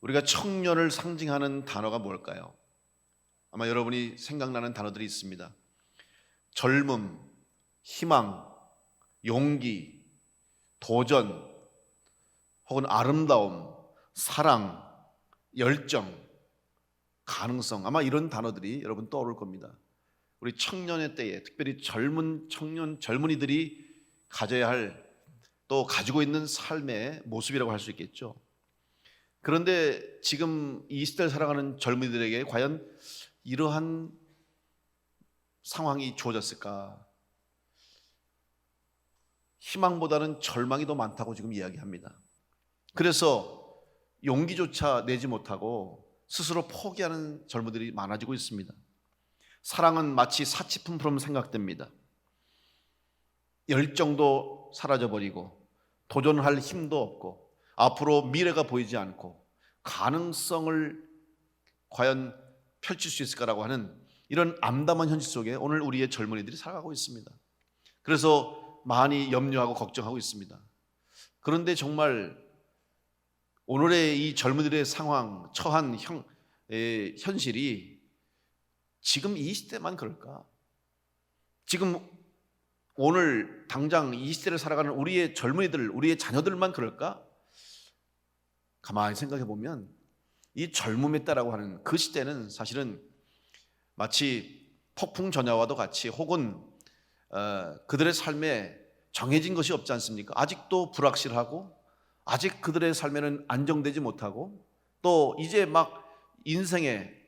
우리가 청년을 상징하는 단어가 뭘까요? 아마 여러분이 생각나는 단어들이 있습니다. 젊음, 희망, 용기, 도전, 혹은 아름다움, 사랑, 열정, 가능성, 아마 이런 단어들이 여러분 떠오를 겁니다. 우리 청년의 때에 특별히 젊은 청년, 젊은이들이 가져야 할, 또 가지고 있는 삶의 모습이라고 할 수 있겠죠. 그런데 지금 이 시대를 살아가는 젊은이들에게 과연 이러한 상황이 주어졌을까? 희망보다는 절망이 더 많다고 지금 이야기합니다. 그래서 용기조차 내지 못하고 스스로 포기하는 젊은이들이 많아지고 있습니다. 사랑은 마치 사치품처럼 생각됩니다. 열정도 사라져버리고 도전할 힘도 없고 앞으로 미래가 보이지 않고 가능성을 과연 펼칠 수 있을까라고 하는 이런 암담한 현실 속에 오늘 우리의 젊은이들이 살아가고 있습니다. 그래서 많이 염려하고 걱정하고 있습니다. 그런데 정말 오늘의 이 젊은이들의 상황, 처한 현실이 지금 이 시대만 그럴까? 지금 오늘 당장 이 시대를 살아가는 우리의 젊은이들, 우리의 자녀들만 그럴까? 가만히 생각해 보면 이 젊음의 때라고 하는 그 시대는 사실은 마치 폭풍 전야와도 같이 혹은 그들의 삶에 정해진 것이 없지 않습니까? 아직도 불확실하고 아직 그들의 삶에는 안정되지 못하고 또 이제 막 인생의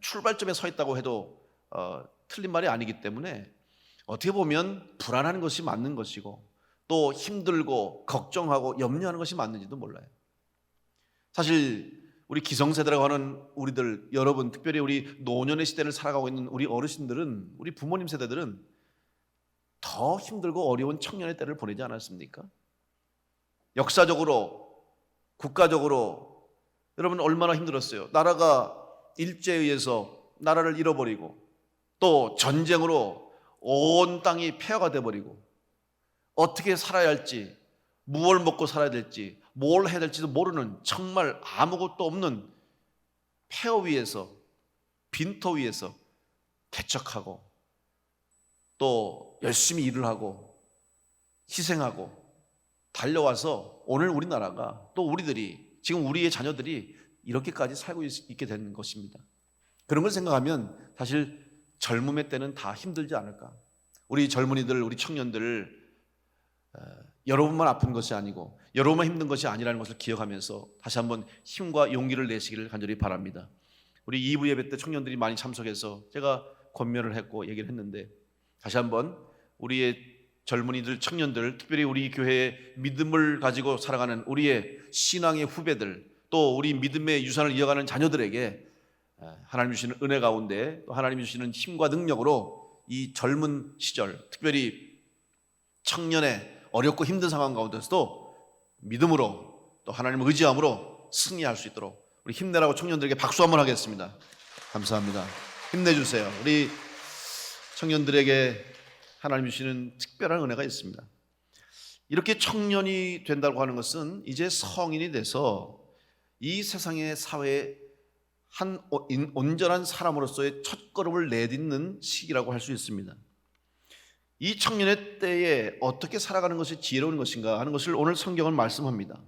출발점에 서 있다고 해도 틀린 말이 아니기 때문에 어떻게 보면 불안한 것이 맞는 것이고 또 힘들고 걱정하고 염려하는 것이 맞는지도 몰라요. 사실 우리 기성세대라고 하는 우리들, 여러분, 특별히 우리 노년의 시대를 살아가고 있는 우리 어르신들은, 우리 부모님 세대들은 더 힘들고 어려운 청년의 때를 보내지 않았습니까? 역사적으로, 국가적으로 여러분 얼마나 힘들었어요. 나라가 일제에 의해서 나라를 잃어버리고 또 전쟁으로 온 땅이 폐허가 돼버리고 어떻게 살아야 할지, 무엇을 먹고 살아야 될지, 뭘 해야 될지도 모르는 정말 아무것도 없는 폐허 위에서, 빈터 위에서 개척하고 또 열심히 일을 하고 희생하고 달려와서 오늘 우리나라가 또 우리들이, 지금 우리의 자녀들이 이렇게까지 살고 있게 된 것입니다. 그런 걸 생각하면 사실 젊음의 때는 다 힘들지 않을까. 우리 젊은이들, 우리 청년들, 여러분만 아픈 것이 아니고 여러분만 힘든 것이 아니라는 것을 기억하면서 다시 한번 힘과 용기를 내시기를 간절히 바랍니다. 우리 2부 예배 때 청년들이 많이 참석해서 제가 권면을 했고 얘기를 했는데 다시 한번 우리의 젊은이들, 청년들, 특별히 우리 교회의 믿음을 가지고 살아가는 우리의 신앙의 후배들, 또 우리 믿음의 유산을 이어가는 자녀들에게 하나님 주시는 은혜 가운데 또 하나님 주시는 힘과 능력으로 이 젊은 시절, 특별히 청년의 어렵고 힘든 상황 가운데서도 믿음으로 또 하나님을 의지함으로 승리할 수 있도록 우리 힘내라고 청년들에게 박수 한번 하겠습니다. 감사합니다. 힘내주세요. 우리 청년들에게 하나님 주시는 특별한 은혜가 있습니다. 이렇게 청년이 된다고 하는 것은 이제 성인이 돼서 이 세상의 사회에 한 온전한 사람으로서의 첫걸음을 내딛는 시기라고 할 수 있습니다. 이 청년의 때에 어떻게 살아가는 것이 지혜로운 것인가 하는 것을 오늘 성경은 말씀합니다.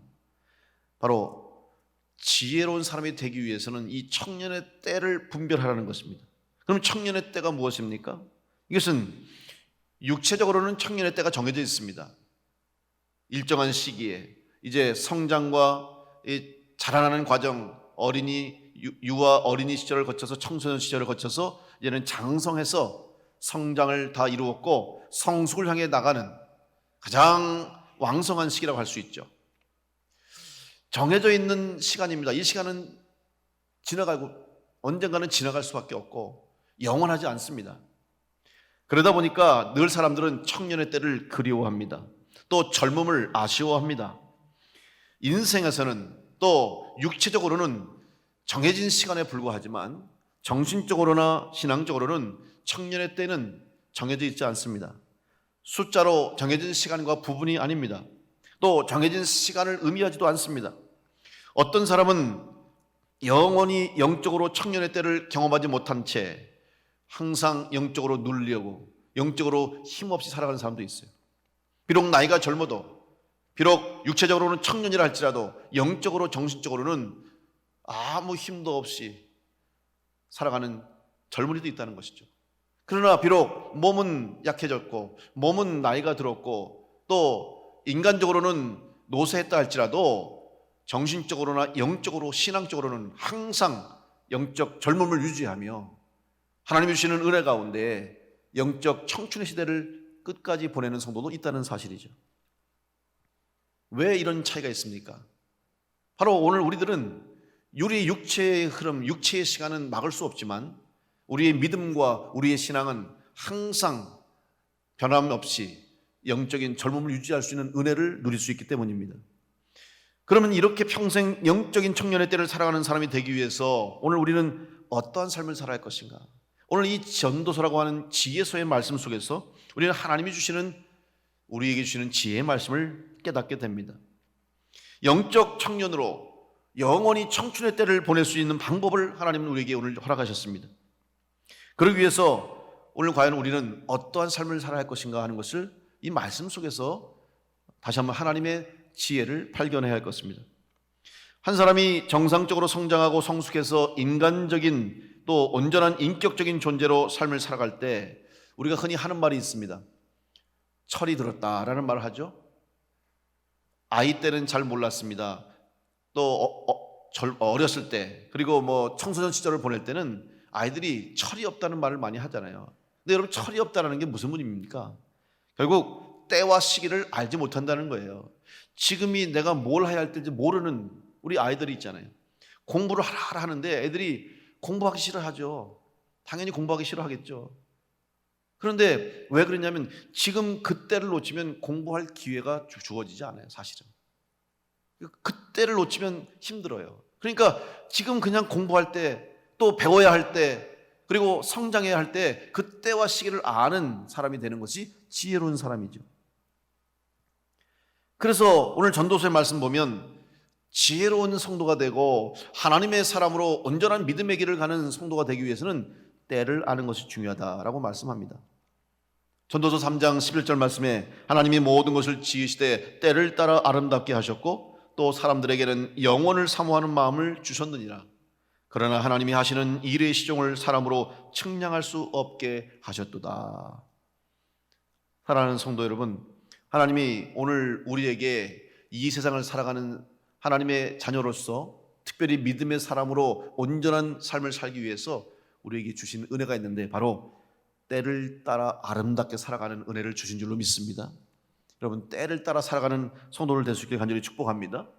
바로 지혜로운 사람이 되기 위해서는 이 청년의 때를 분별하라는 것입니다. 그럼 청년의 때가 무엇입니까? 이것은 육체적으로는 청년의 때가 정해져 있습니다. 일정한 시기에 이제 성장과 자라나는 과정, 유아 어린이 시절을 거쳐서 청소년 시절을 거쳐서 이제는 장성해서 성장을 다 이루었고 성숙을 향해 나가는 가장 왕성한 시기라고 할 수 있죠. 정해져 있는 시간입니다. 이 시간은 지나가고 언젠가는 지나갈 수밖에 없고 영원하지 않습니다. 그러다 보니까 늘 사람들은 청년의 때를 그리워합니다. 또 젊음을 아쉬워합니다. 인생에서는 또 육체적으로는 정해진 시간에 불과하지만 정신적으로나 신앙적으로는 청년의 때는 정해져 있지 않습니다. 숫자로 정해진 시간과 부분이 아닙니다. 또 정해진 시간을 의미하지도 않습니다. 어떤 사람은 영원히 영적으로 청년의 때를 경험하지 못한 채 항상 영적으로 누리려고 영적으로 힘없이 살아가는 사람도 있어요. 비록 나이가 젊어도, 비록 육체적으로는 청년이라 할지라도 영적으로 정신적으로는 아무 힘도 없이 살아가는 젊은이도 있다는 것이죠. 그러나 비록 몸은 약해졌고 몸은 나이가 들었고 또 인간적으로는 노쇠했다 할지라도 정신적으로나 영적으로 신앙적으로는 항상 영적 젊음을 유지하며 하나님이 주시는 은혜 가운데 영적 청춘의 시대를 끝까지 보내는 성도도 있다는 사실이죠. 왜 이런 차이가 있습니까? 바로 오늘 우리들은 우리 육체의 흐름, 육체의 시간은 막을 수 없지만 우리의 믿음과 우리의 신앙은 항상 변함없이 영적인 젊음을 유지할 수 있는 은혜를 누릴 수 있기 때문입니다. 그러면 이렇게 평생 영적인 청년의 때를 살아가는 사람이 되기 위해서 오늘 우리는 어떠한 삶을 살아야 할 것인가? 오늘 이 전도서라고 하는 지혜서의 말씀 속에서 우리는 하나님이 주시는, 우리에게 주시는 지혜의 말씀을 깨닫게 됩니다. 영적 청년으로 영원히 청춘의 때를 보낼 수 있는 방법을 하나님은 우리에게 오늘 허락하셨습니다. 그러기 위해서 오늘 과연 우리는 어떠한 삶을 살아야 할 것인가 하는 것을 이 말씀 속에서 다시 한번 하나님의 지혜를 발견해야 할 것입니다. 한 사람이 정상적으로 성장하고 성숙해서 인간적인 또 온전한 인격적인 존재로 삶을 살아갈 때 우리가 흔히 하는 말이 있습니다. 철이 들었다라는 말을 하죠. 아이 때는 잘 몰랐습니다. 또 어렸을 때 그리고 뭐 청소년 시절을 보낼 때는 아이들이 철이 없다는 말을 많이 하잖아요. 근데 여러분, 철이 없다는 게 무슨 의미입니까? 결국 때와 시기를 알지 못한다는 거예요. 지금이 내가 뭘 해야 할 때인지 모르는 우리 아이들이 있잖아요. 공부를 하라 하는데 애들이 공부하기 싫어하죠. 당연히 공부하기 싫어하겠죠. 그런데 왜 그러냐면 지금 그때를 놓치면 공부할 기회가 주어지지 않아요, 사실은. 그때를 놓치면 힘들어요. 그러니까 지금 그냥 공부할 때, 또 배워야 할 때, 그리고 성장해야 할 때 그때와 시기를 아는 사람이 되는 것이 지혜로운 사람이죠. 그래서 오늘 전도서의 말씀 보면 지혜로운 성도가 되고 하나님의 사람으로 온전한 믿음의 길을 가는 성도가 되기 위해서는 때를 아는 것이 중요하다라고 말씀합니다. 전도서 3장 11절 말씀에 하나님이 모든 것을 지으시되 때를 따라 아름답게 하셨고 또 사람들에게는 영원을 사모하는 마음을 주셨느니라. 그러나 하나님이 하시는 일의 시종을 사람으로 측량할 수 없게 하셨도다. 사랑하는 성도 여러분, 하나님이 오늘 우리에게 이 세상을 살아가는 하나님의 자녀로서 특별히 믿음의 사람으로 온전한 삶을 살기 위해서 우리에게 주신 은혜가 있는데 바로 때를 따라 아름답게 살아가는 은혜를 주신 줄로 믿습니다. 여러분, 때를 따라 살아가는 성도를 될 수 있게 간절히 축복합니다.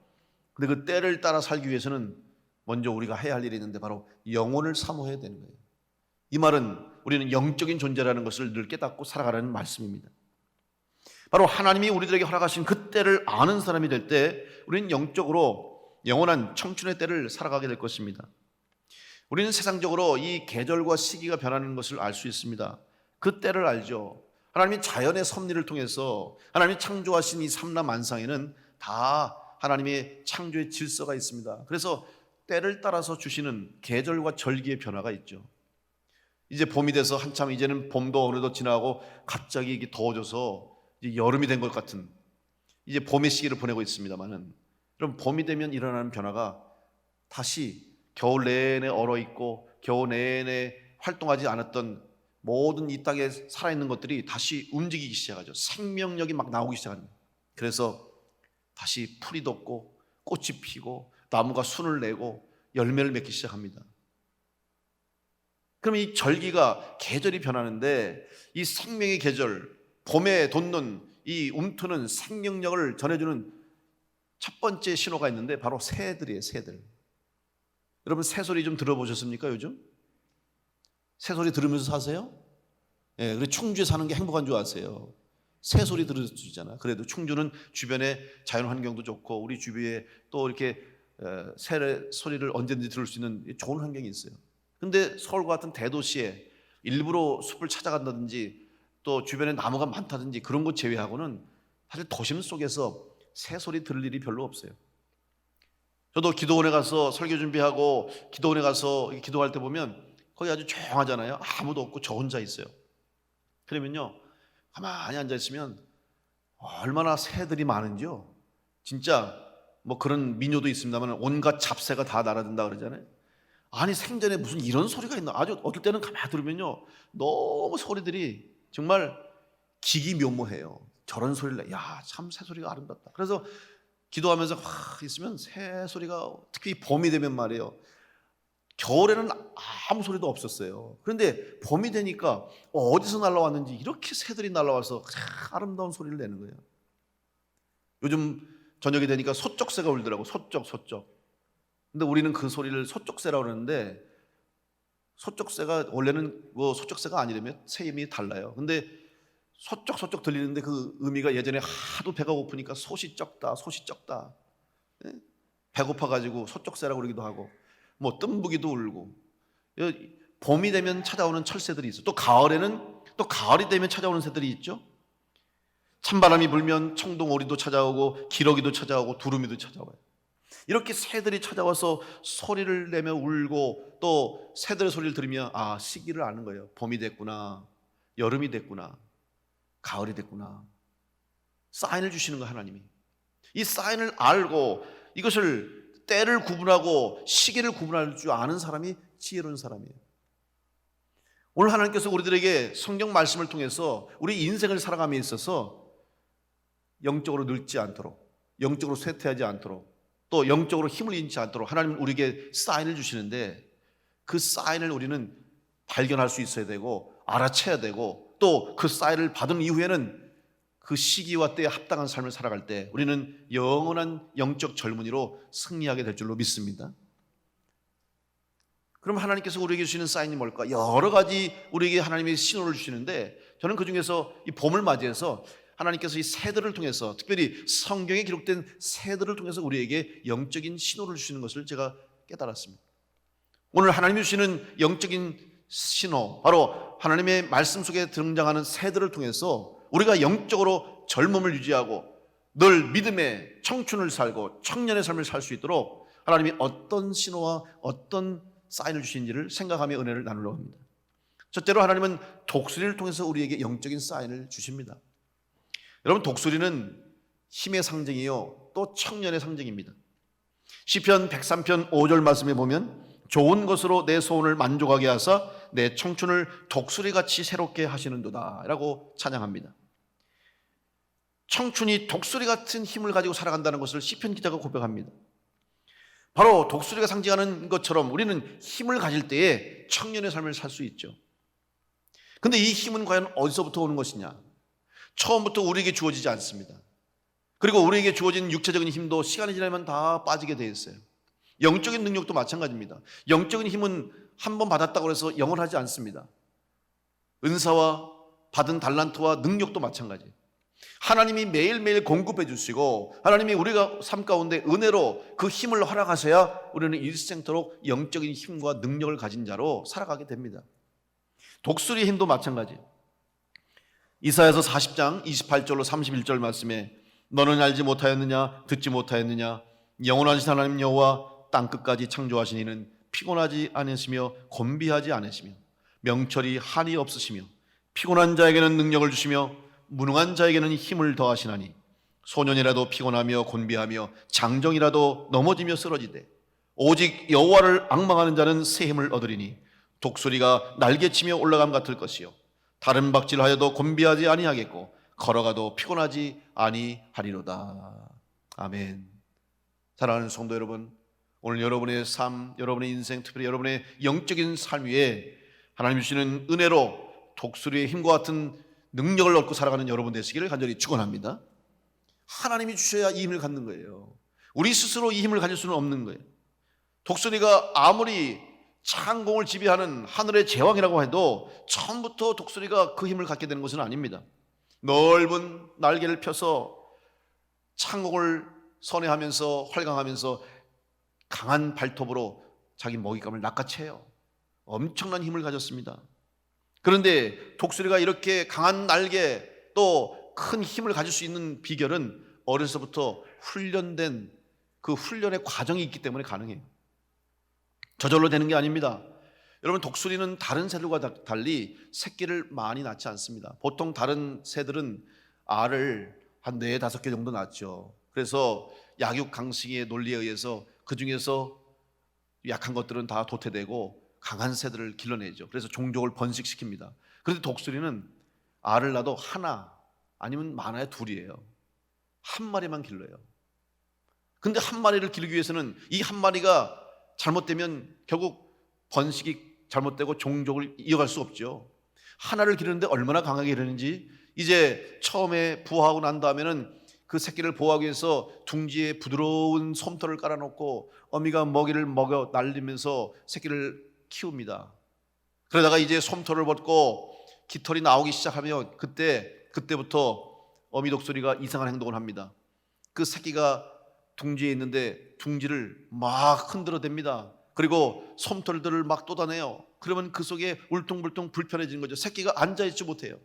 근데 그 때를 따라 살기 위해서는 먼저 우리가 해야 할 일이 있는데 바로 영혼을 사모해야 되는 거예요. 이 말은 우리는 영적인 존재라는 것을 늘 깨닫고 살아가라는 말씀입니다. 바로 하나님이 우리들에게 허락하신 그 때를 아는 사람이 될 때 우리는 영적으로 영원한 청춘의 때를 살아가게 될 것입니다. 우리는 세상적으로 이 계절과 시기가 변하는 것을 알 수 있습니다. 그 때를 알죠. 하나님이 자연의 섭리를 통해서 하나님이 창조하신 이 삼라만상에는 다 하나님의 창조의 질서가 있습니다. 그래서 때를 따라서 주시는 계절과 절기의 변화가 있죠. 이제 봄이 돼서 한참 이제는 봄도 어느덧 지나고 갑자기 이게 더워져서 이제 여름이 된 것 같은 이제 봄의 시기를 보내고 있습니다만은, 그럼 봄이 되면 일어나는 변화가 다시 겨울 내내 얼어있고 겨울 내내 활동하지 않았던 모든 이 땅에 살아있는 것들이 다시 움직이기 시작하죠. 생명력이 막 나오기 시작합니다. 그래서 다시 풀이 돋고 꽃이 피고 나무가 순을 내고 열매를 맺기 시작합니다. 그럼 이 절기가 계절이 변하는데 이 생명의 계절, 봄에 돋는 이 움트는 생명력을 전해주는 첫 번째 신호가 있는데 바로 새들이에요. 새들. 여러분, 새소리 좀 들어보셨습니까? 요즘? 새소리 들으면서 사세요? 예, 그리고 충주에 사는 게 행복한 줄 아세요? 새소리 들을 수 있잖아. 그래도 충주는 주변에 자연 환경도 좋고 우리 주위에 또 이렇게 새 소리를 언제든지 들을 수 있는 좋은 환경이 있어요. 근데 서울과 같은 대도시에 일부러 숲을 찾아간다든지 또 주변에 나무가 많다든지 그런 것 제외하고는 사실 도심 속에서 새 소리 들을 일이 별로 없어요. 저도 기도원에 가서 설교 준비하고 기도원에 가서 기도할 때 보면 거기 아주 조용하잖아요. 아무도 없고 저 혼자 있어요. 그러면요, 가만히 앉아 있으면 얼마나 새들이 많은지요. 진짜 뭐 그런 민요도 있습니다만 온갖 잡새가 다 날아든다 그러잖아요. 아니 생전에 무슨 이런 소리가 있나. 아주 어떨 때는 가만히 들으면요, 너무 소리들이 정말 기기묘모해요. 저런 소리를 내. 야, 참 새소리가 아름답다. 그래서 기도하면서 확 있으면 새소리가, 특히 봄이 되면 말이에요, 겨울에는 아무 소리도 없었어요. 그런데 봄이 되니까 어디서 날아왔는지 이렇게 새들이 날아와서 아름다운 소리를 내는 거예요. 요즘 저녁이 되니까 소쩍새가 울더라고. 소쩍. 근데 우리는 그 소리를 소쩍새라고 그러는데, 소쩍새가 원래는 뭐 소쩍새가 아니라면 새 이름이 달라요. 근데 소쩍 들리는데 그 의미가 예전에 하도 배가 고프니까 솥이 적다. 예? 배고파가지고 소쩍새라고 그러기도 하고, 뭐 뜸부기도 울고. 봄이 되면 찾아오는 철새들이 있어. 또 가을이 되면 찾아오는 새들이 있죠. 찬바람이 불면 청동오리도 찾아오고 기러기도 찾아오고 두루미도 찾아와요. 이렇게 새들이 찾아와서 소리를 내며 울고, 또 새들의 소리를 들으면 시기를 아는 거예요. 봄이 됐구나, 여름이 됐구나, 가을이 됐구나. 사인을 주시는 거예요, 하나님이. 이 사인을 알고 이것을 때를 구분하고 시기를 구분할 줄 아는 사람이 지혜로운 사람이에요. 오늘 하나님께서 우리들에게 성경 말씀을 통해서 우리 인생을 살아감에 있어서 영적으로 늙지 않도록, 영적으로 쇠퇴하지 않도록, 또 영적으로 힘을 잃지 않도록 하나님은 우리에게 사인을 주시는데, 그 사인을 우리는 발견할 수 있어야 되고 알아채야 되고, 또 그 사인을 받은 이후에는 그 시기와 때에 합당한 삶을 살아갈 때 우리는 영원한 영적 젊은이로 승리하게 될 줄로 믿습니다. 그럼 하나님께서 우리에게 주시는 사인이 뭘까? 여러 가지 우리에게 하나님의 신호를 주시는데, 저는 그 중에서 이 봄을 맞이해서 하나님께서 이 새들을 통해서, 특별히 성경에 기록된 새들을 통해서 우리에게 영적인 신호를 주시는 것을 제가 깨달았습니다. 오늘 하나님이 주시는 영적인 신호, 바로 하나님의 말씀 속에 등장하는 새들을 통해서 우리가 영적으로 젊음을 유지하고 늘 믿음의 청춘을 살고 청년의 삶을 살 수 있도록 하나님이 어떤 신호와 어떤 사인을 주시는지를 생각하며 은혜를 나누려고 합니다. 첫째로 하나님은 독수리를 통해서 우리에게 영적인 사인을 주십니다. 여러분, 독수리는 힘의 상징이요, 또 청년의 상징입니다. 시편 103편 5절 말씀에 보면, 좋은 것으로 내 소원을 만족하게 하사 내 청춘을 독수리같이 새롭게 하시는도다 라고 찬양합니다. 청춘이 독수리 같은 힘을 가지고 살아간다는 것을 시편 기자가 고백합니다. 바로 독수리가 상징하는 것처럼 우리는 힘을 가질 때에 청년의 삶을 살 수 있죠. 그런데 이 힘은 과연 어디서부터 오는 것이냐? 처음부터 우리에게 주어지지 않습니다. 그리고 우리에게 주어진 육체적인 힘도 시간이 지나면 다 빠지게 되어 있어요. 영적인 능력도 마찬가지입니다. 영적인 힘은 한번 받았다고 해서 영원하지 않습니다. 은사와 받은 달란트와 능력도 마찬가지예요. 하나님이 매일매일 공급해 주시고, 하나님이 우리가 삶 가운데 은혜로 그 힘을 허락하셔야 우리는 일생토록 영적인 힘과 능력을 가진 자로 살아가게 됩니다. 독수리의 힘도 마찬가지예요. 이사야서 40장 28절로 31절 말씀에, 너는 알지 못하였느냐, 듣지 못하였느냐, 영원하신 하나님 여호와 땅끝까지 창조하신 이는 피곤하지 않으시며 곤비하지 않으시며 명철이 한이 없으시며 피곤한 자에게는 능력을 주시며 무능한 자에게는 힘을 더하시나니, 소년이라도 피곤하며 곤비하며 장정이라도 넘어지며 쓰러지되 오직 여호와를 앙망하는 자는 새 힘을 얻으리니 독수리가 날개치며 올라감 같을 것이요 다른 박질하여도 곤비하지 아니하겠고 걸어가도 피곤하지 아니하리로다. 아멘. 사랑하는 성도 여러분, 오늘 여러분의 삶, 여러분의 인생, 특별히 여러분의 영적인 삶 위에 하나님 주시는 은혜로 독수리의 힘과 같은 능력을 얻고 살아가는 여러분 되시기를 간절히 축원합니다. 하나님이 주셔야 이 힘을 갖는 거예요. 우리 스스로 이 힘을 가질 수는 없는 거예요. 독수리가 아무리 창공을 지배하는 하늘의 제왕이라고 해도 처음부터 독수리가 그 힘을 갖게 되는 것은 아닙니다. 넓은 날개를 펴서 창공을 선회하면서 활강하면서 강한 발톱으로 자기 먹잇감을 낚아채요. 엄청난 힘을 가졌습니다. 그런데 독수리가 이렇게 강한 날개, 또 큰 힘을 가질 수 있는 비결은 어려서부터 훈련된 그 훈련의 과정이 있기 때문에 가능해요. 저절로 되는 게 아닙니다. 여러분, 독수리는 다른 새들과 달리 새끼를 많이 낳지 않습니다. 보통 다른 새들은 알을 한 4, 5개 정도 낳죠. 그래서 약육강식의 논리에 의해서 그 중에서 약한 것들은 다 도태되고 강한 새들을 길러내죠. 그래서 종족을 번식시킵니다. 그런데 독수리는 알을 낳아도 하나 아니면 많아야 둘이에요. 한 마리만 길러요. 근데 한 마리를 기르기 위해서는 이 한 마리가 잘못되면 결국 번식이 잘못되고 종족을 이어갈 수 없죠. 하나를 기르는데 얼마나 강하게 기르는지, 이제 처음에 부화하고 난 다음에는 그 새끼를 보호하기 위해서 둥지에 부드러운 솜털을 깔아놓고 어미가 먹이를 먹여 날리면서 새끼를 키웁니다. 그러다가 이제 솜털을 벗고 깃털이 나오기 시작하면 그때부터 어미 독수리가 이상한 행동을 합니다. 그 새끼가 둥지에 있는데 둥지를 막 흔들어댑니다. 그리고 솜털들을 막 쏟아내요. 그러면 그 속에 울퉁불퉁 불편해지는 거죠. 새끼가 앉아있지 못해요.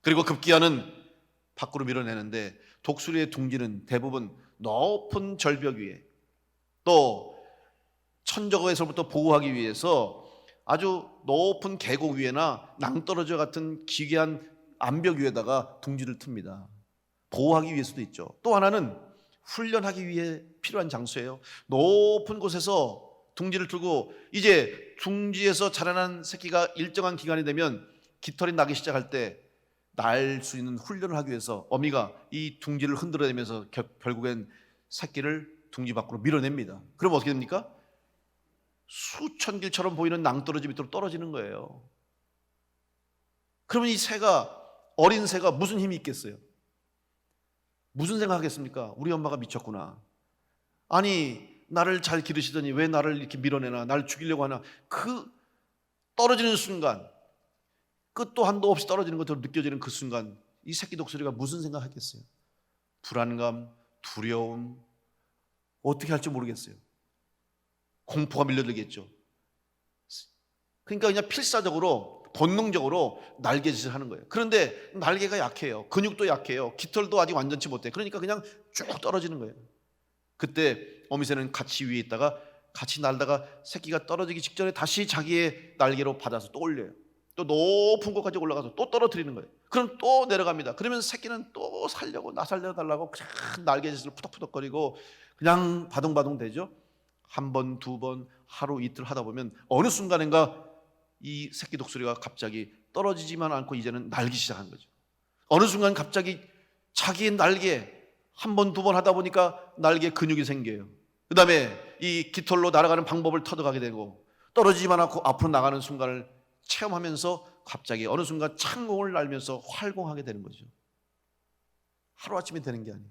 그리고 급기야는 밖으로 밀어내는데, 독수리의 둥지는 대부분 높은 절벽 위에, 또 천적에서부터 보호하기 위해서 아주 높은 계곡 위에나 낭떠러지 같은 기괴한 암벽 위에다가 둥지를 틉니다. 보호하기 위해서도 있죠. 또 하나는 훈련하기 위해 필요한 장소예요. 높은 곳에서 둥지를 틀고 이제 둥지에서 자라난 새끼가 일정한 기간이 되면 깃털이 나기 시작할 때 날 수 있는 훈련을 하기 위해서 어미가 이 둥지를 흔들어내면서 결국엔 새끼를 둥지 밖으로 밀어냅니다. 그럼 어떻게 됩니까? 수천 길처럼 보이는 낭떠러지 밑으로 떨어지는 거예요. 그러면 이 어린 새가 무슨 힘이 있겠어요? 무슨 생각하겠습니까? 우리 엄마가 미쳤구나. 아니, 나를 잘 기르시더니 왜 나를 이렇게 밀어내나, 나를 죽이려고 하나. 그 떨어지는 순간, 끝도 한도 없이 떨어지는 것처럼 느껴지는 그 순간, 이 새끼 독수리가 무슨 생각하겠어요? 불안감, 두려움, 어떻게 할지 모르겠어요. 공포가 밀려들겠죠. 그러니까 그냥 필사적으로, 본능적으로 날개짓을 하는 거예요. 그런데 날개가 약해요. 근육도 약해요. 깃털도 아직 완전치 못해. 그러니까 그냥 쭉 떨어지는 거예요. 그때 어미새는 같이 위에 있다가 같이 날다가 새끼가 떨어지기 직전에 다시 자기의 날개로 받아서 또 올려요. 또 높은 곳까지 올라가서 또 떨어뜨리는 거예요. 그럼 또 내려갑니다. 그러면 새끼는 또 나 살려달라고 그냥 날개짓을 푸덕푸덕거리고 그냥 바둥바둥 되죠. 한 번, 두 번, 하루 이틀 하다 보면 어느 순간인가 이 새끼 독수리가 갑자기 떨어지지만 않고 이제는 날기 시작한 거죠. 어느 순간 갑자기 자기의 날개 한 번, 두 번 하다 보니까 날개에 근육이 생겨요. 그 다음에 이 깃털로 날아가는 방법을 터득하게 되고, 떨어지지만 않고 앞으로 나가는 순간을 체험하면서 갑자기 어느 순간 창공을 날면서 활공하게 되는 거죠. 하루아침에 되는 게 아니에요.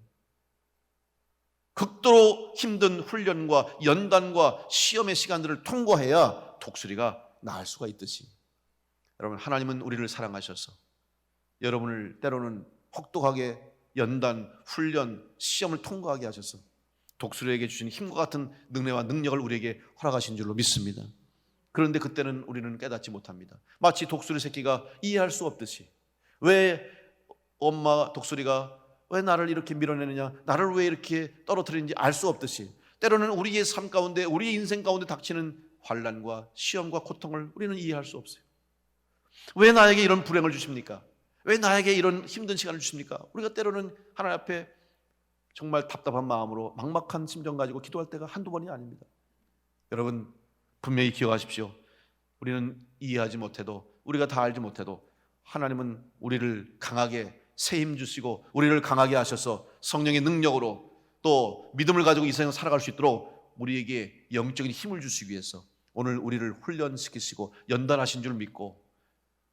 극도로 힘든 훈련과 연단과 시험의 시간들을 통과해야 독수리가 나을 수가 있듯이, 여러분, 하나님은 우리를 사랑하셔서 여러분을 때로는 혹독하게 연단, 훈련, 시험을 통과하게 하셔서 독수리에게 주신 힘과 같은 능력과 능력을 우리에게 허락하신 줄로 믿습니다. 그런데 그때는 우리는 깨닫지 못합니다. 마치 독수리 새끼가 이해할 수 없듯이, 왜 엄마 독수리가 왜 나를 이렇게 밀어내느냐, 나를 왜 이렇게 떨어뜨리는지 알 수 없듯이, 때로는 우리의 삶 가운데, 우리의 인생 가운데 닥치는 환난과 시험과 고통을 우리는 이해할 수 없어요. 왜 나에게 이런 불행을 주십니까? 왜 나에게 이런 힘든 시간을 주십니까? 우리가 때로는 하나님 앞에 정말 답답한 마음으로 막막한 심정 가지고 기도할 때가 한두 번이 아닙니다. 여러분, 분명히 기억하십시오. 우리는 이해하지 못해도, 우리가 다 알지 못해도 하나님은 우리를 강하게 새 힘 주시고 우리를 강하게 하셔서 성령의 능력으로 또 믿음을 가지고 이 세상을 살아갈 수 있도록 우리에게 영적인 힘을 주시기 위해서 오늘 우리를 훈련시키시고 연단하신 줄 믿고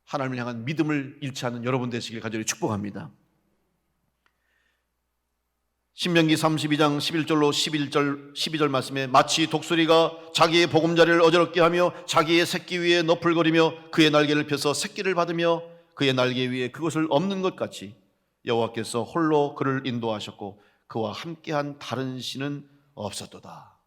하나님을 향한 믿음을 잃지 않는 여러분 되시길 간절히 축복합니다. 신명기 32장 11절로 12절 말씀에 마치 독수리가 자기의 보금자리를 어지럽게 하며 자기의 새끼 위에 너풀거리며 그의 날개를 펴서 새끼를 받으며 그의 날개 위에 그것을 엎는 것 같이 여호와께서 홀로 그를 인도하셨고 그와 함께한 다른 신은 없었도다.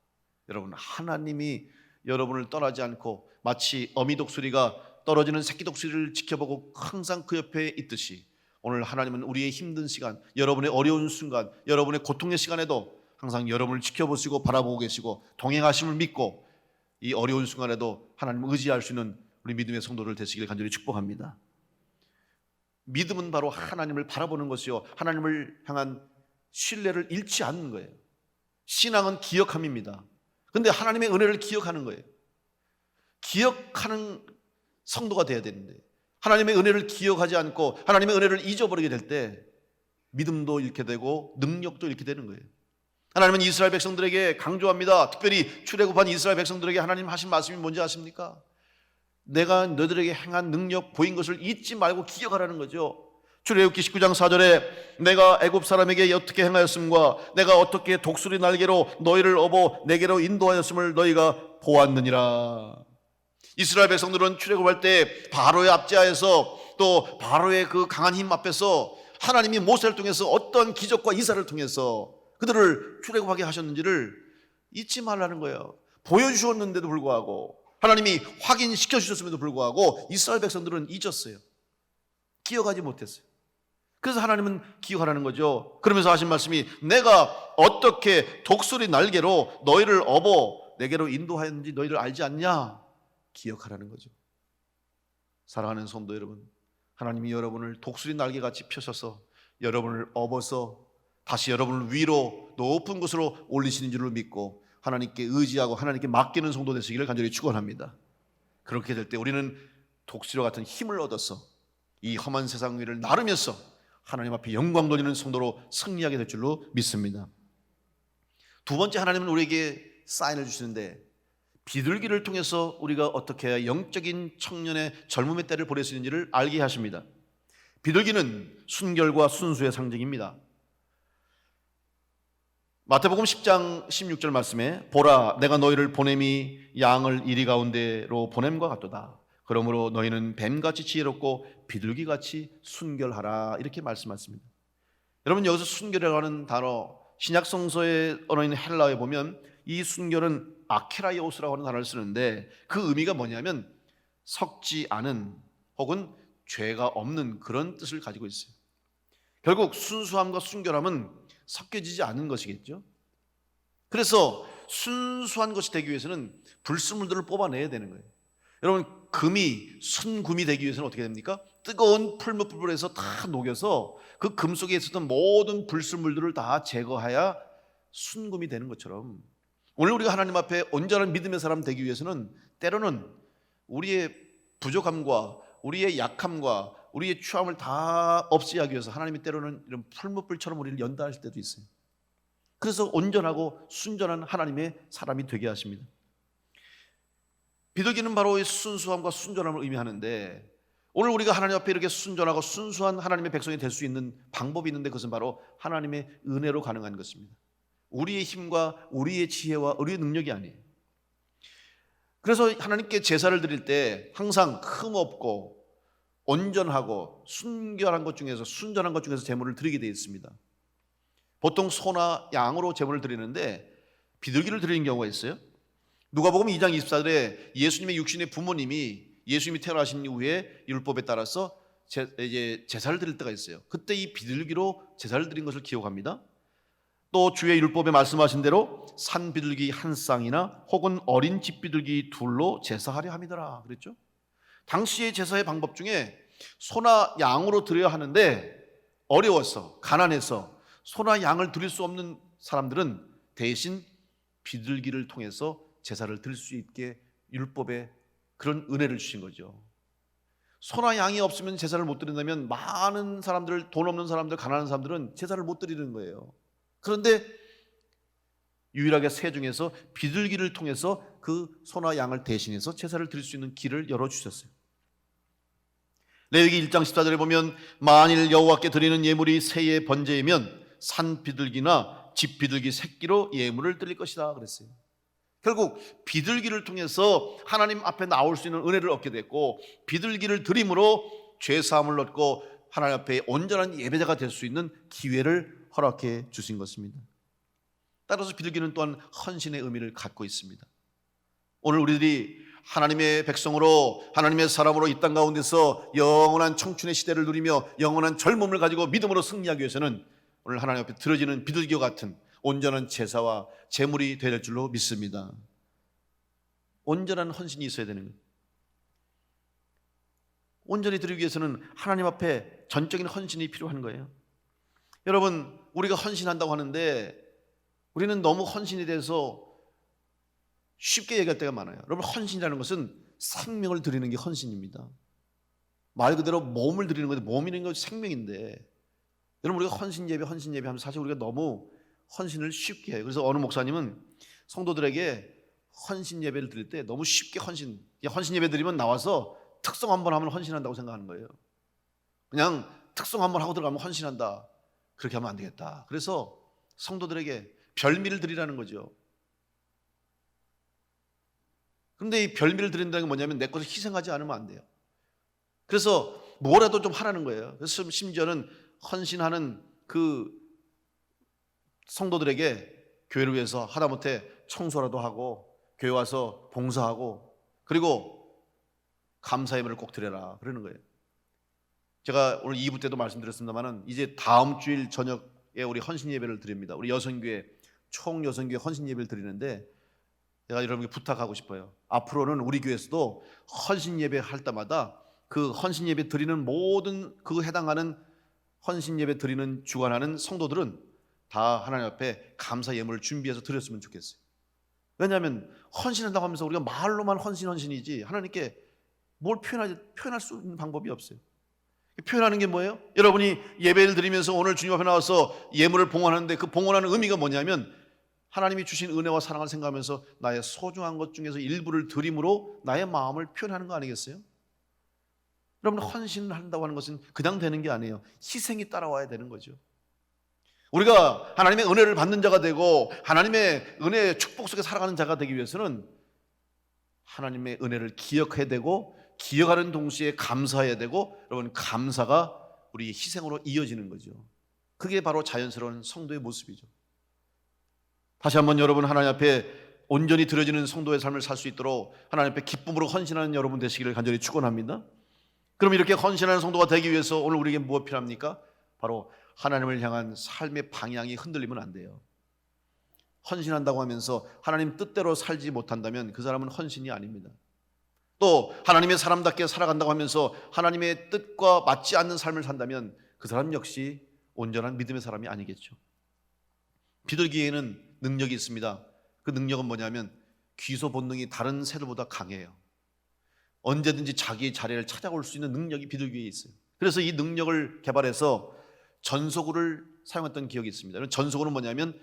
여러분, 하나님이 여러분을 떠나지 않고 마치 어미 독수리가 떨어지는 새끼 독수리를 지켜보고 항상 그 옆에 있듯이 오늘 하나님은 우리의 힘든 시간, 여러분의 어려운 순간, 여러분의 고통의 시간에도 항상 여러분을 지켜보시고 바라보고 계시고 동행하심을 믿고 이 어려운 순간에도 하나님을 의지할 수 있는 우리 믿음의 성도들 되시길 간절히 축복합니다. 믿음은 바로 하나님을 바라보는 것이요, 하나님을 향한 신뢰를 잃지 않는 거예요. 신앙은 기억함입니다. 그런데 하나님의 은혜를 기억하는 거예요. 기억하는 성도가 돼야 되는데 하나님의 은혜를 기억하지 않고 하나님의 은혜를 잊어버리게 될 때 믿음도 잃게 되고 능력도 잃게 되는 거예요. 하나님은 이스라엘 백성들에게 강조합니다. 특별히 출애굽한 이스라엘 백성들에게 하나님 하신 말씀이 뭔지 아십니까? 내가 너희들에게 행한 능력 보인 것을 잊지 말고 기억하라는 거죠. 출애굽기 19장 4절에 내가 애굽 사람에게 어떻게 행하였음과 내가 어떻게 독수리 날개로 너희를 업어 내게로 인도하였음을 너희가 보았느니라. 이스라엘 백성들은 출애굽할 때 바로의 압제하에서 또 바로의 그 강한 힘 앞에서 하나님이 모세를 통해서 어떤 기적과 이사를 통해서 그들을 출애굽하게 하셨는지를 잊지 말라는 거예요. 보여주셨는데도 불구하고 하나님이 확인시켜 주셨음에도 불구하고 이스라엘 백성들은 잊었어요. 기억하지 못했어요. 그래서 하나님은 기억하라는 거죠. 그러면서 하신 말씀이 내가 어떻게 독수리 날개로 너희를 업어 내게로 인도하였는지 너희를 알지 않냐? 기억하라는 거죠. 사랑하는 성도 여러분, 하나님이 여러분을 독수리 날개같이 펴셔서 여러분을 업어서 다시 여러분을 위로 높은 곳으로 올리시는 줄을 믿고 하나님께 의지하고 하나님께 맡기는 성도 되시기를 간절히 축원합니다. 그렇게 될 때 우리는 독수리와 같은 힘을 얻어서 이 험한 세상 위를 나르면서 하나님 앞에 영광 돌리는 성도로 승리하게 될 줄로 믿습니다. 두 번째, 하나님은 우리에게 사인을 주시는데 비둘기를 통해서 우리가 어떻게 해야 영적인 청년의 젊음의 때를 보낼 수 있는지를 알게 하십니다. 비둘기는 순결과 순수의 상징입니다. 마태복음 10장 16절 말씀에 보라 내가 너희를 보냄이 양을 이리 가운데로 보냄과 같도다. 그러므로 너희는 뱀같이 지혜롭고 비둘기같이 순결하라 이렇게 말씀하십니다. 여러분, 여기서 순결이라고 하는 단어 신약 성서의 언어인 헬라어에 보면 이 순결은 아케라이오스라고 하는 단어를 쓰는데 그 의미가 뭐냐면 섞지 않은 혹은 죄가 없는 그런 뜻을 가지고 있어요. 결국 순수함과 순결함은 섞여지지 않는 것이겠죠. 그래서 순수한 것이 되기 위해서는 불순물들을 뽑아내야 되는 거예요. 여러분, 금이 순금이 되기 위해서는 어떻게 됩니까? 뜨거운 풀무불에서 다 녹여서 그 금 속에 있었던 모든 불순물들을 다 제거해야 순금이 되는 것처럼 오늘 우리가 하나님 앞에 온전한 믿음의 사람 되기 위해서는 때로는 우리의 부족함과 우리의 약함과 우리의 추함을 다 없애기 하기 위해서 하나님이 때로는 이런 풀무불처럼 우리를 연단하실 때도 있어요. 그래서 온전하고 순전한 하나님의 사람이 되게 하십니다. 비둘기는 바로 이 순수함과 순전함을 의미하는데 오늘 우리가 하나님 앞에 이렇게 순전하고 순수한 하나님의 백성이 될 수 있는 방법이 있는데 그것은 바로 하나님의 은혜로 가능한 것입니다. 우리의 힘과 우리의 지혜와 우리의 능력이 아니에요. 그래서 하나님께 제사를 드릴 때 항상 흠없고 온전하고 순결한 것 중에서 순전한 것 중에서 제물을 드리게 되어 있습니다. 보통 소나 양으로 제물을 드리는데 비둘기를 드리는 경우가 있어요. 누가복음 2장 24절에 예수님의 육신의 부모님이 예수님이 태어나신 이후에 율법에 따라서 제사를 드릴 때가 있어요. 그때 이 비둘기로 제사를 드린 것을 기억합니다. 또 주의 율법에 말씀하신 대로 산 비둘기 한 쌍이나 혹은 어린 집 비둘기 둘로 제사하려 함이더라 그랬죠. 당시의 제사의 방법 중에 소나 양으로 드려야 하는데 어려워서 가난해서 소나 양을 드릴 수 없는 사람들은 대신 비둘기를 통해서 제사를 드릴 수 있게 율법에 그런 은혜를 주신 거죠. 소나 양이 없으면 제사를 못 드린다면 많은 사람들, 돈 없는 사람들, 가난한 사람들은 제사를 못 드리는 거예요. 그런데 유일하게 새 중에서 비둘기를 통해서 그 소나 양을 대신해서 제사를 드릴 수 있는 길을 열어주셨어요. 레위기 1장 14절에 보면 만일 여호와께 드리는 예물이 새의 번제이면 산 비둘기나 집 비둘기 새끼로 예물을 드릴 것이다 그랬어요. 결국 비둘기를 통해서 하나님 앞에 나올 수 있는 은혜를 얻게 됐고 비둘기를 드림으로 죄사함을 얻고 하나님 앞에 온전한 예배자가 될 수 있는 기회를 허락해 주신 것입니다. 따라서 비둘기는 또한 헌신의 의미를 갖고 있습니다. 오늘 우리들이 하나님의 백성으로 하나님의 사람으로 이 땅 가운데서 영원한 청춘의 시대를 누리며 영원한 젊음을 가지고 믿음으로 승리하기 위해서는 오늘 하나님 앞에 들어지는 비둘기와 같은 온전한 제사와 제물이 될 줄로 믿습니다. 온전한 헌신이 있어야 되는 거예요. 온전히 드리기 위해서는 하나님 앞에 전적인 헌신이 필요한 거예요. 여러분, 우리가 헌신한다고 하는데 우리는 너무 헌신에 대해서 쉽게 얘기할 때가 많아요. 여러분, 헌신이라는 것은 생명을 드리는 게 헌신입니다. 말 그대로 몸을 드리는 건데, 몸이라는 건 생명인데, 여러분, 우리가 헌신 예배 하면 사실 우리가 너무 헌신을 쉽게 해요. 그래서 어느 목사님은 성도들에게 헌신 예배를 드릴 때 너무 쉽게 헌신 예배 드리면 나와서 특송 한번 하면 헌신한다고 생각하는 거예요. 그냥 특송 한번 하고 들어가면 헌신한다. 그렇게 하면 안 되겠다. 그래서 성도들에게 별미를 드리라는 거죠. 그런데 이 별미를 드린다는 게 뭐냐면 내 것을 희생하지 않으면 안 돼요. 그래서 뭐라도 좀 하라는 거예요. 그래서 심지어는 헌신하는 그 성도들에게 교회를 위해서 하다못해 청소라도 하고 교회 와서 봉사하고 그리고 감사 예배를 꼭 드려라 그러는 거예요. 제가 오늘 2부 때도 말씀드렸습니다만 이제 다음 주일 저녁에 우리 헌신 예배를 드립니다. 우리 여성교회 총 여성교회 헌신 예배를 드리는데 제가 여러분께 부탁하고 싶어요. 앞으로는 우리 교회에서도 헌신 예배 할 때마다 그 헌신 예배 드리는 모든 그 해당하는 헌신 예배 드리는 주관하는 성도들은 다 하나님 앞에 감사 예물을 준비해서 드렸으면 좋겠어요. 왜냐하면 헌신한다고 하면서 우리가 말로만 헌신이지 하나님께 뭘 표현할 수 있는 방법이 없어요. 표현하는 게 뭐예요? 여러분이 예배를 드리면서 오늘 주님 앞에 나와서 예물을 봉헌하는데 그 봉헌하는 의미가 뭐냐면 하나님이 주신 은혜와 사랑을 생각하면서 나의 소중한 것 중에서 일부를 드림으로 나의 마음을 표현하는 거 아니겠어요? 여러분, 헌신을 한다고 하는 것은 그냥 되는 게 아니에요. 희생이 따라와야 되는 거죠. 우리가 하나님의 은혜를 받는 자가 되고 하나님의 은혜의 축복 속에 살아가는 자가 되기 위해서는 하나님의 은혜를 기억해야 되고 기억하는 동시에 감사해야 되고 여러분 감사가 우리 희생으로 이어지는 거죠. 그게 바로 자연스러운 성도의 모습이죠. 다시 한번 여러분 하나님 앞에 온전히 드려지는 성도의 삶을 살 수 있도록 하나님 앞에 기쁨으로 헌신하는 여러분 되시기를 간절히 축원합니다. 그럼 이렇게 헌신하는 성도가 되기 위해서 오늘 우리에게 무엇 필요합니까? 바로 하나님을 향한 삶의 방향이 흔들리면 안 돼요. 헌신한다고 하면서 하나님 뜻대로 살지 못한다면 그 사람은 헌신이 아닙니다. 또 하나님의 사람답게 살아간다고 하면서 하나님의 뜻과 맞지 않는 삶을 산다면 그 사람 역시 온전한 믿음의 사람이 아니겠죠. 비둘기에는 능력이 있습니다. 그 능력은 뭐냐면 귀소 본능이 다른 새들보다 강해요. 언제든지 자기의 자리를 찾아올 수 있는 능력이 비둘기에 있어요. 그래서 이 능력을 개발해서 전소구를 사용했던 기억이 있습니다. 전소구는 뭐냐면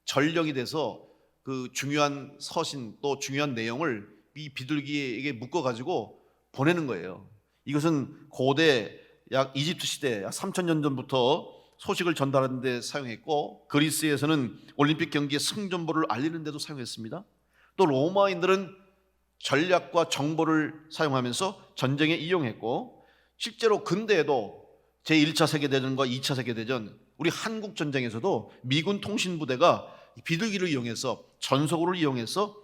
전령이 돼서 그 중요한 서신 또 중요한 내용을 이 비둘기에게 묶어가지고 보내는 거예요. 이것은 고대 약 이집트 시대 약 3000년 전부터 소식을 전달하는 데 사용했고 그리스에서는 올림픽 경기의 승전보를 알리는 데도 사용했습니다. 또 로마인들은 전략과 정보를 사용하면서 전쟁에 이용했고 실제로 근대에도 제1차 세계대전과 2차 세계대전 우리 한국 전쟁에서도 미군 통신부대가 비둘기를 이용해서 전소구를 이용해서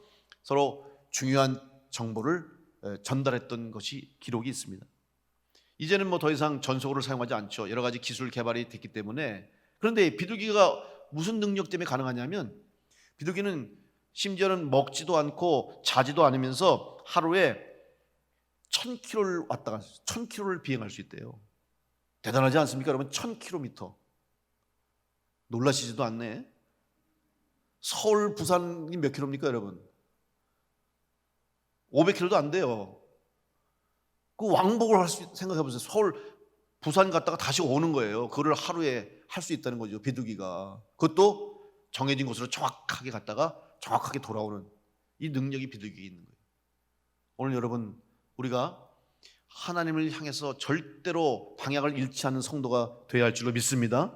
서로 중요한 정보를 전달했던 것이 기록이 있습니다. 이제는 뭐 더 이상 전소구를 사용하지 않죠. 여러 가지 기술 개발이 됐기 때문에. 그런데 비둘기가 무슨 능력 때문에 가능하냐면 비둘기는 심지어는 먹지도 않고 자지도 않으면서 하루에 1000km를 왔다가 1000km를 비행할 수 있대요. 대단하지 않습니까 여러분? 1000km 놀라시지도 않네. 서울 부산이 몇 킬로입니까 여러분? 500km도 안 돼요. 그 왕복을 할 수 생각해 보세요. 서울 부산 갔다가 다시 오는 거예요. 그거를 하루에 할 수 있다는 거죠. 비둘기가. 그것도 정해진 곳으로 정확하게 갔다가 정확하게 돌아오는 이 능력이 비둘기에 있는 거예요. 오늘 여러분 우리가 하나님을 향해서 절대로 방향을 잃지 않는 성도가 되어야 할 줄로 믿습니다.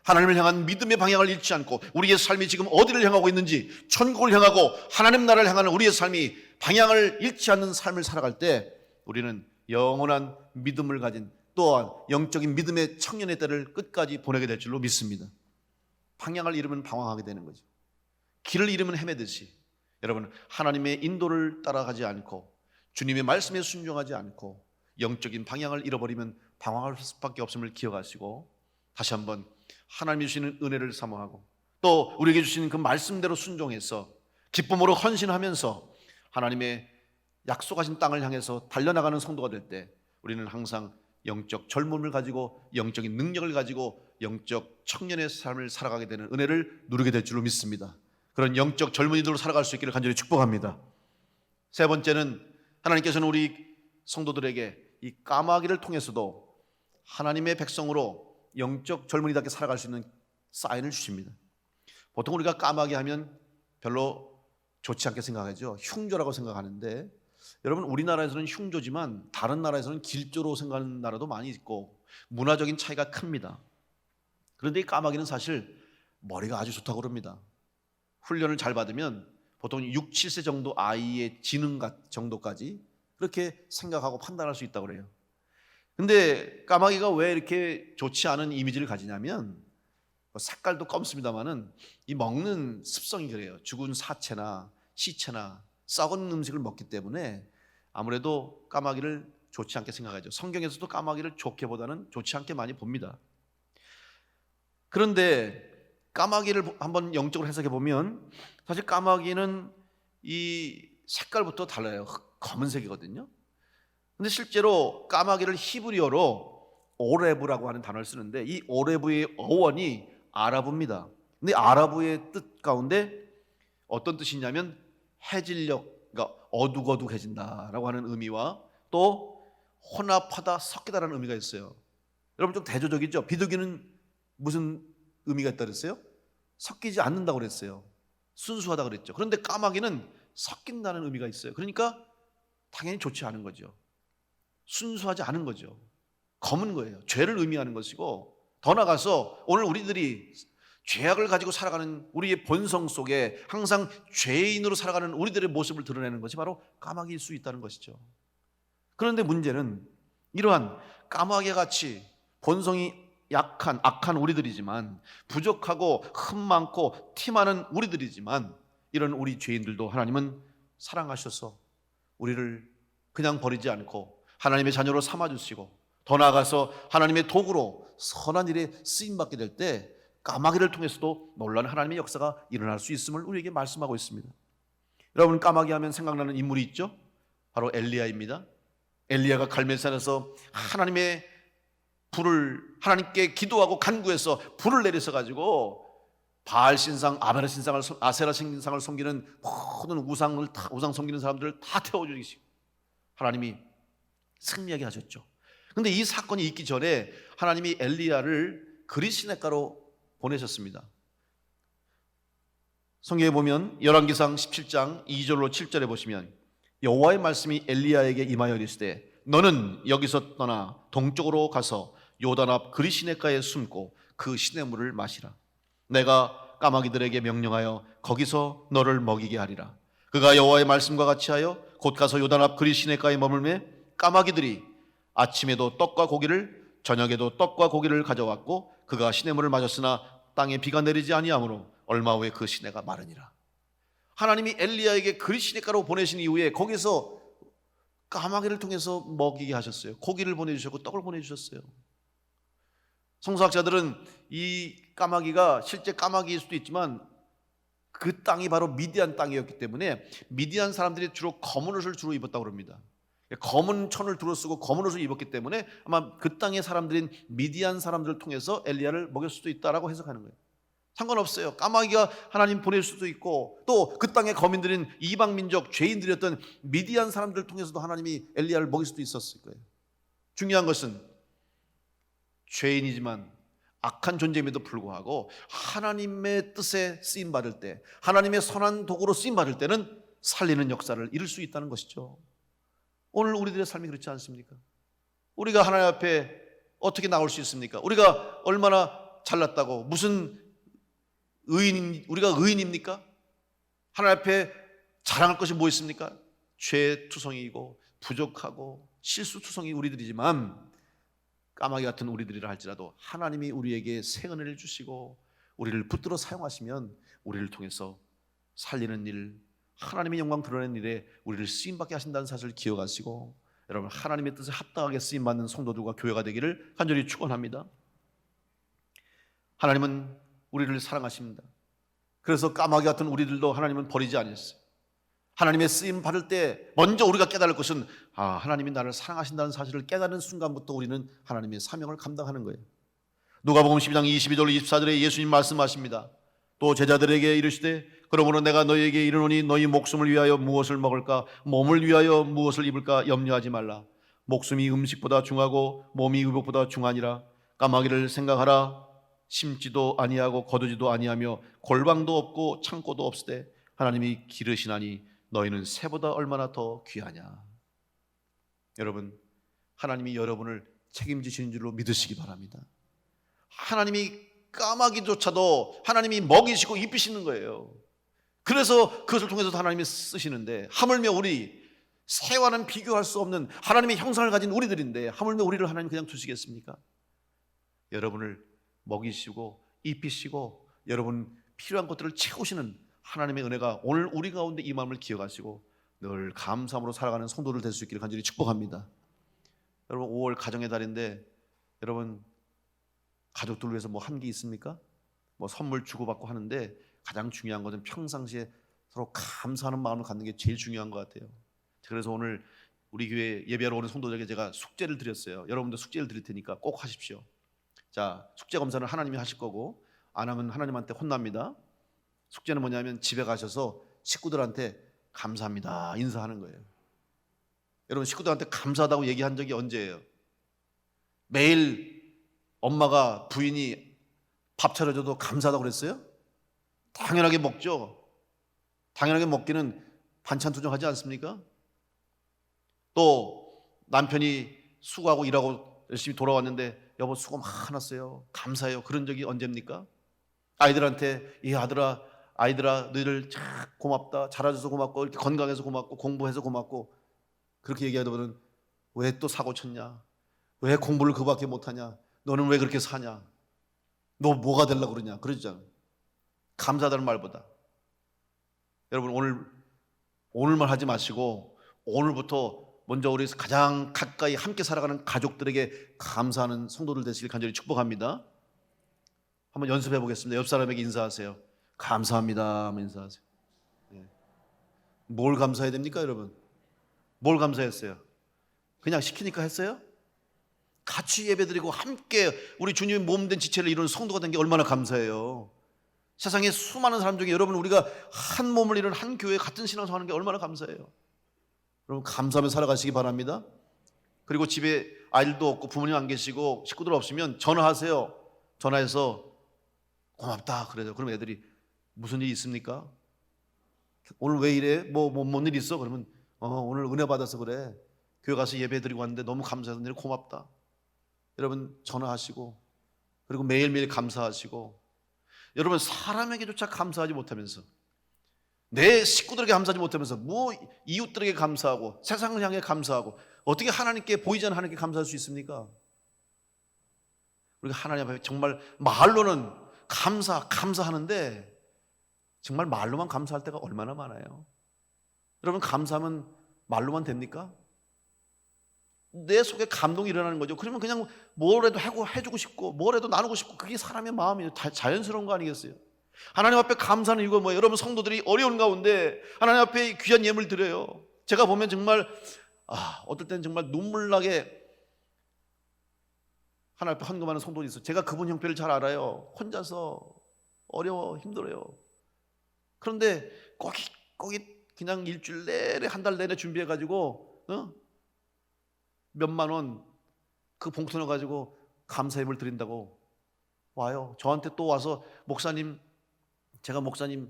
하나님을 향한 믿음의 방향을 잃지 않고 우리의 삶이 지금 어디를 향하고 있는지 천국을 향하고 하나님 나라를 향하는 우리의 삶이 방향을 잃지 않는 삶을 살아갈 때 우리는 영원한 믿음을 가진 또한 영적인 믿음의 청년의 때를 끝까지 보내게 될 줄로 믿습니다. 방향을 잃으면 방황하게 되는 거죠. 길을 잃으면 헤매듯이 여러분 하나님의 인도를 따라가지 않고 주님의 말씀에 순종하지 않고 영적인 방향을 잃어버리면 방황할 수밖에 없음을 기억하시고 다시 한번 하나님이 주시는 은혜를 사모하고 또 우리에게 주신 그 말씀대로 순종해서 기쁨으로 헌신하면서 하나님의 약속하신 땅을 향해서 달려나가는 성도가 될 때 우리는 항상 영적 젊음을 가지고 영적인 능력을 가지고 영적 청년의 삶을 살아가게 되는 은혜를 누리게 될 줄로 믿습니다. 그런 영적 젊은이들로 살아갈 수 있기를 간절히 축복합니다. 세 번째는 하나님께서는 우리 성도들에게 이 까마귀를 통해서도 하나님의 백성으로 영적 젊은이답게 살아갈 수 있는 사인을 주십니다. 보통 우리가 까마귀 하면 별로 좋지 않게 생각하죠. 흉조라고 생각하는데 여러분, 우리나라에서는 흉조지만 다른 나라에서는 길조로 생각하는 나라도 많이 있고 문화적인 차이가 큽니다. 그런데 이 까마귀는 사실 머리가 아주 좋다고 그럽니다. 훈련을 잘 받으면 보통 6, 7세 정도 아이의 지능 정도까지 그렇게 생각하고 판단할 수 있다고 그래요. 근데 까마귀가 왜 이렇게 좋지 않은 이미지를 가지냐면 색깔도 검습니다만은 이 먹는 습성이 그래요. 죽은 사체나 시체나 썩은 음식을 먹기 때문에 아무래도 까마귀를 좋지 않게 생각하죠. 성경에서도 까마귀를 좋게 보다는 좋지 않게 많이 봅니다. 그런데 까마귀를 한번 영적으로 해석해 보면 사실 까마귀는 이 색깔부터 달라요. 검은색이거든요. 근데 실제로 까마귀를 히브리어로 오레브라고 하는 단어를 쓰는데 이 오레브의 어원이 아라브입니다. 근데 아라브의 뜻 가운데 어떤 뜻이냐면 해질녘, 그러니까 어둑어둑해진다라고 하는 의미와 또 혼합하다, 섞이다라는 의미가 있어요. 여러분 좀 대조적이죠? 비둘기는 무슨 의미가 있다 그랬어요? 섞이지 않는다고 그랬어요. 순수하다 그랬죠. 그런데 까마귀는 섞인다는 의미가 있어요. 그러니까 당연히 좋지 않은 거죠. 순수하지 않은 거죠. 검은 거예요. 죄를 의미하는 것이고, 더 나아가서 오늘 우리들이 죄악을 가지고 살아가는 우리의 본성 속에 항상 죄인으로 살아가는 우리들의 모습을 드러내는 것이 바로 까마귀일 수 있다는 것이죠. 그런데 문제는 이러한 까마귀 같이 본성이 약한 악한 우리들이지만, 부족하고 흠 많고 티 많은 우리들이지만, 이런 우리 죄인들도 하나님은 사랑하셔서 우리를 그냥 버리지 않고 하나님의 자녀로 삼아주시고, 더 나아가서 하나님의 도구로 선한 일에 쓰임받게 될 때 까마귀를 통해서도 놀라운 하나님의 역사가 일어날 수 있음을 우리에게 말씀하고 있습니다. 여러분, 까마귀 하면 생각나는 인물이 있죠? 바로 엘리야입니다. 엘리야가 갈멜산에서 하나님께 기도하고 간구해서 불을 내리서 가지고 바알 신상, 아세라 신상을 섬기는 모든 우상 섬기는 사람들을 다 태워 죽이시고 하나님이 승리하게 하셨죠. 그런데 이 사건이 있기 전에 하나님이 엘리야를 그리시네가로 보내셨습니다. 성경에 보면 열왕기상 17장 2절로 7절에 보시면 여호와의 말씀이 엘리야에게 임하여 이르시되 너는 여기서 떠나 동쪽으로 가서 요단 앞 그리시네가에 숨고 그 시냇물을 마시라. 내가 까마귀들에게 명령하여 거기서 너를 먹이게 하리라. 그가 여호와의 말씀과 같이 하여 곧 가서 요단 앞 그리시네가에 머물매 까마귀들이 아침에도 떡과 고기를 저녁에도 떡과 고기를 가져왔고 그가 시냇물을 마셨으나 땅에 비가 내리지 아니하므로 얼마 후에 그 시내가 마르니라. 하나님이 엘리야에게 그리시네가로 보내신 이후에 거기서 까마귀를 통해서 먹이게 하셨어요. 고기를 보내주셨고 떡을 보내주셨어요. 성서학자들은 이 까마귀가 실제 까마귀일 수도 있지만 그 땅이 바로 미디안 땅이었기 때문에 미디안 사람들이 주로 검은 옷을 주로 입었다고 합니다. 검은 천을 두루쓰고 검은 옷을 입었기 때문에 아마 그 땅의 사람들인 미디안 사람들을 통해서 엘리야를 먹일 수도 있다라고 해석하는 거예요. 상관없어요. 까마귀가 하나님 보낼 수도 있고 또 그 땅의 거민들인 이방민족 죄인들이었던 미디안 사람들을 통해서도 하나님이 엘리야를 먹일 수도 있었을 거예요. 중요한 것은 죄인이지만 악한 존재임에도 불구하고 하나님의 뜻에 쓰임받을 때, 하나님의 선한 도구로 쓰임받을 때는 살리는 역사를 이룰 수 있다는 것이죠. 오늘 우리들의 삶이 그렇지 않습니까? 우리가 하나님 앞에 어떻게 나올 수 있습니까? 우리가 얼마나 잘났다고 우리가 의인입니까? 하나님 앞에 자랑할 것이 뭐 있습니까? 죄투성이고 부족하고 실수투성이 우리들이지만 까마귀 같은 우리들이라 할지라도 하나님이 우리에게 새 은혜를 주시고 우리를 붙들어 사용하시면 우리를 통해서 살리는 일, 하나님의 영광 드러내는 일에 우리를 쓰임받게 하신다는 사실을 기억하시고 여러분 하나님의 뜻에 합당하게 쓰임받는 성도들과 교회가 되기를 간절히 축원합니다. 하나님은 우리를 사랑하십니다. 그래서 까마귀 같은 우리들도 하나님은 버리지 않으셨어요. 하나님의 쓰임 받을 때 먼저 우리가 깨달을 것은 하나님이 나를 사랑하신다는 사실을 깨달은 순간부터 우리는 하나님의 사명을 감당하는 거예요. 누가복음 12장 22절 24절에 예수님 말씀하십니다. 또 제자들에게 이르시되 그러므로 내가 너희에게 이르노니 너희 목숨을 위하여 무엇을 먹을까 몸을 위하여 무엇을 입을까 염려하지 말라. 목숨이 음식보다 중하고 몸이 의복보다 중하니라. 까마귀를 생각하라. 심지도 아니하고 거두지도 아니하며 골방도 없고 창고도 없으되 하나님이 기르시나니 너희는 새보다 얼마나 더 귀하냐. 여러분, 하나님이 여러분을 책임지시는 줄로 믿으시기 바랍니다. 하나님이 까마귀조차도 하나님이 먹이시고 입히시는 거예요. 그래서 그것을 통해서 하나님이 쓰시는데, 하물며 우리 새와는 비교할 수 없는 하나님의 형상을 가진 우리들인데 하물며 우리를 하나님 그냥 두시겠습니까? 여러분을 먹이시고 입히시고 여러분 필요한 것들을 채우시는 하나님의 은혜가 오늘 우리 가운데 이 마음을 기억하시고 늘 감사함으로 살아가는 성도들 될 수 있기를 간절히 축복합니다. 여러분, 5월 가정의 달인데 여러분 가족들 위해서 뭐 한 게 있습니까? 뭐 선물 주고받고 하는데 가장 중요한 것은 평상시에 서로 감사하는 마음을 갖는 게 제일 중요한 것 같아요. 그래서 오늘 우리 교회 예배하러 오는 성도들에게 제가 숙제를 드렸어요. 여러분도 숙제를 드릴 테니까 꼭 하십시오. 자, 숙제 검사는 하나님이 하실 거고 안 하면 하나님한테 혼납니다. 숙제는 뭐냐면 집에 가셔서 식구들한테 감사합니다 인사하는 거예요. 여러분, 식구들한테 감사하다고 얘기한 적이 언제예요? 매일 엄마가 부인이 밥 차려줘도 감사하다고 그랬어요? 당연하게 먹죠. 당연하게 먹기는 반찬 투정하지 않습니까? 또 남편이 수고하고 일하고 열심히 돌아왔는데 여보 수고 많았어요 감사해요 그런 적이 언제입니까? 아이들한테 이 아이들아 너희들 참 고맙다 자라줘서 고맙고 이렇게 건강해서 고맙고 공부해서 고맙고 그렇게 얘기하더니 왜 또 사고 쳤냐? 왜 공부를 그밖에 못하냐? 너는 왜 그렇게 사냐? 너 뭐가 되려고 그러냐? 그러잖아. 감사하다는 말보다 여러분 오늘만 하지 마시고 오늘부터 먼저 우리 가장 가까이 함께 살아가는 가족들에게 감사하는 성도들 되시길 간절히 축복합니다. 한번 연습해 보겠습니다. 옆 사람에게 인사하세요. 감사합니다 하면 인사하세요. 뭘 감사해야 됩니까 여러분? 뭘 감사했어요? 그냥 시키니까 했어요? 같이 예배드리고 함께 우리 주님의 몸된 지체를 이루는 성도가 된 게 얼마나 감사해요. 세상에 수많은 사람 중에 여러분 우리가 한 몸을 이루는 한 교회에 같은 신앙생활 하는 게 얼마나 감사해요. 여러분 감사하며 살아가시기 바랍니다. 그리고 집에 아이들도 없고 부모님 안 계시고 식구들 없으면 전화하세요. 전화해서 고맙다 그래요. 그럼 애들이 무슨 일 있습니까? 오늘 왜 이래? 뭔 일 있어? 그러면 오늘 은혜 받아서 그래. 교회 가서 예배 드리고 왔는데 너무 감사해서 늘 고맙다. 여러분 전화하시고 그리고 매일매일 감사하시고 여러분 사람에게조차 감사하지 못하면서 내 식구들에게 감사하지 못하면서 뭐 이웃들에게 감사하고 세상을 향해 감사하고 어떻게 하나님께 보이지 않는 하나님께 감사할 수 있습니까? 우리가 하나님 앞에 정말 말로는 감사하는데 정말 말로만 감사할 때가 얼마나 많아요. 여러분 감사하면 말로만 됩니까? 내 속에 감동이 일어나는 거죠. 그러면 그냥 뭐라도 해주고 싶고 뭐라도 나누고 싶고 그게 사람의 마음이에요. 자연스러운 거 아니겠어요? 하나님 앞에 감사하는 이유가 뭐예요? 여러분 성도들이 어려운 가운데 하나님 앞에 귀한 예물 드려요. 제가 보면 정말 어떨 때는 정말 눈물 나게 하나님 앞에 헌금하는 성도들이 있어요. 제가 그분 형편을 잘 알아요. 혼자서 어려워 힘들어요. 그런데 거기 그냥 일주일 내내 한 달 내내 준비해가지고 몇만 원 그 봉투 넣어가지고 감사 예물 드린다고 와요. 저한테 또 와서 목사님 제가 목사님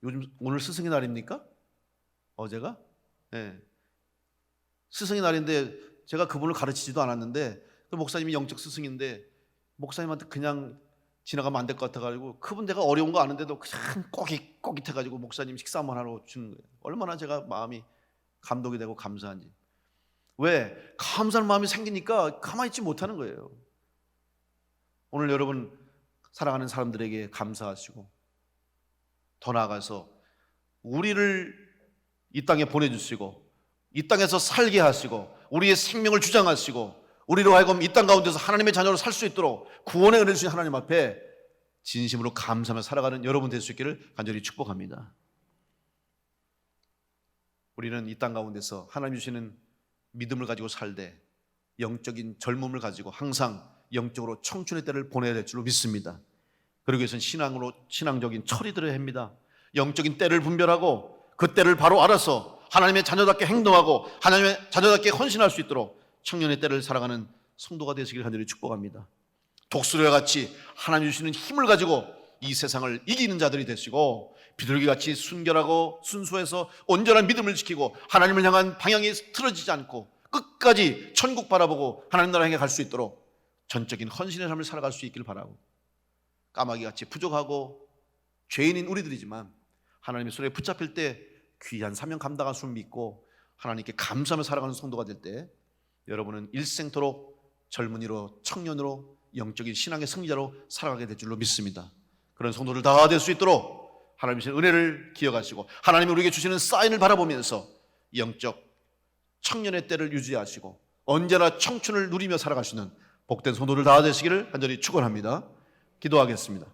요즘 오늘 스승의 날입니까? 어제가? 네. 스승의 날인데 제가 그분을 가르치지도 않았는데 그 목사님이 영적 스승인데 목사님한테 그냥 지나가면 안 될 것 같아가지고 그분 내가 어려운 거 아는데도 그냥 꼬깃해가지고 목사님 식사 한번 하러 주는 거예요. 얼마나 제가 마음이 감동이 되고 감사한지. 왜? 감사한 마음이 생기니까 가만히 있지 못하는 거예요. 오늘 여러분 사랑하는 사람들에게 감사하시고 더 나아가서 우리를 이 땅에 보내주시고 이 땅에서 살게 하시고 우리의 생명을 주장하시고 우리로 하여금 이 땅 가운데서 하나님의 자녀로 살 수 있도록 구원의 은혜를 주신 하나님 앞에 진심으로 감사하며 살아가는 여러분 될 수 있기를 간절히 축복합니다. 우리는 이 땅 가운데서 하나님 주시는 믿음을 가지고 살되 영적인 젊음을 가지고 항상 영적으로 청춘의 때를 보내야 될 줄로 믿습니다. 그러기 위해서는 신앙적인 철이 들어야 합니다. 영적인 때를 분별하고 그 때를 바로 알아서 하나님의 자녀답게 행동하고 하나님의 자녀답게 헌신할 수 있도록 청년의 때를 살아가는 성도가 되시길 간절히 축복합니다. 독수리와 같이 하나님 주시는 힘을 가지고 이 세상을 이기는 자들이 되시고 비둘기같이 순결하고 순수해서 온전한 믿음을 지키고 하나님을 향한 방향이 틀어지지 않고 끝까지 천국 바라보고 하나님 나라 향해 갈 수 있도록 전적인 헌신의 삶을 살아갈 수 있기를 바라고, 까마귀같이 부족하고 죄인인 우리들이지만 하나님의 손에 붙잡힐 때 귀한 사명 감당할 수 믿고 하나님께 감사하며 살아가는 성도가 될 때 여러분은 일생토록 젊은이로 청년으로 영적인 신앙의 승리자로 살아가게 될 줄로 믿습니다. 그런 성도들 다 될 수 있도록 하나님의 은혜를 기억하시고 하나님이 우리에게 주시는 사인을 바라보면서 영적 청년의 때를 유지하시고 언제나 청춘을 누리며 살아갈 수 있는 복된 성도들 다 되시기를 간절히 축원합니다. 기도하겠습니다.